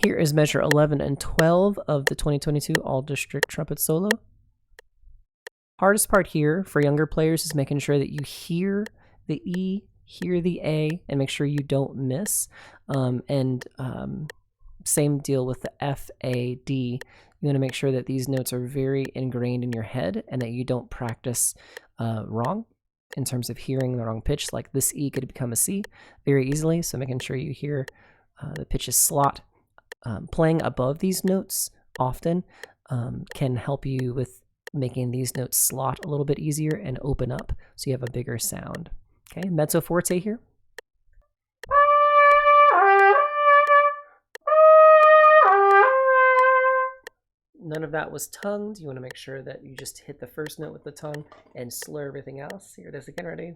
Here is measure 11 and 12 of the 2022 All-District Trumpet Solo. Hardest part here for younger players is making sure that you hear the E, hear the A, and make sure you don't miss. Same deal with the F, A, D. You want to make sure that these notes are very ingrained in your head and that you don't practice wrong in terms of hearing the wrong pitch. Like this E could become a C very easily, so making sure you hear the pitch's slot. Playing above these notes often can help you with making these notes slot a little bit easier and open up so you have a bigger sound. Okay, mezzo forte here. None of that was tongued. You want to make sure that you just hit the first note with the tongue and slur everything else. Here it is again, ready?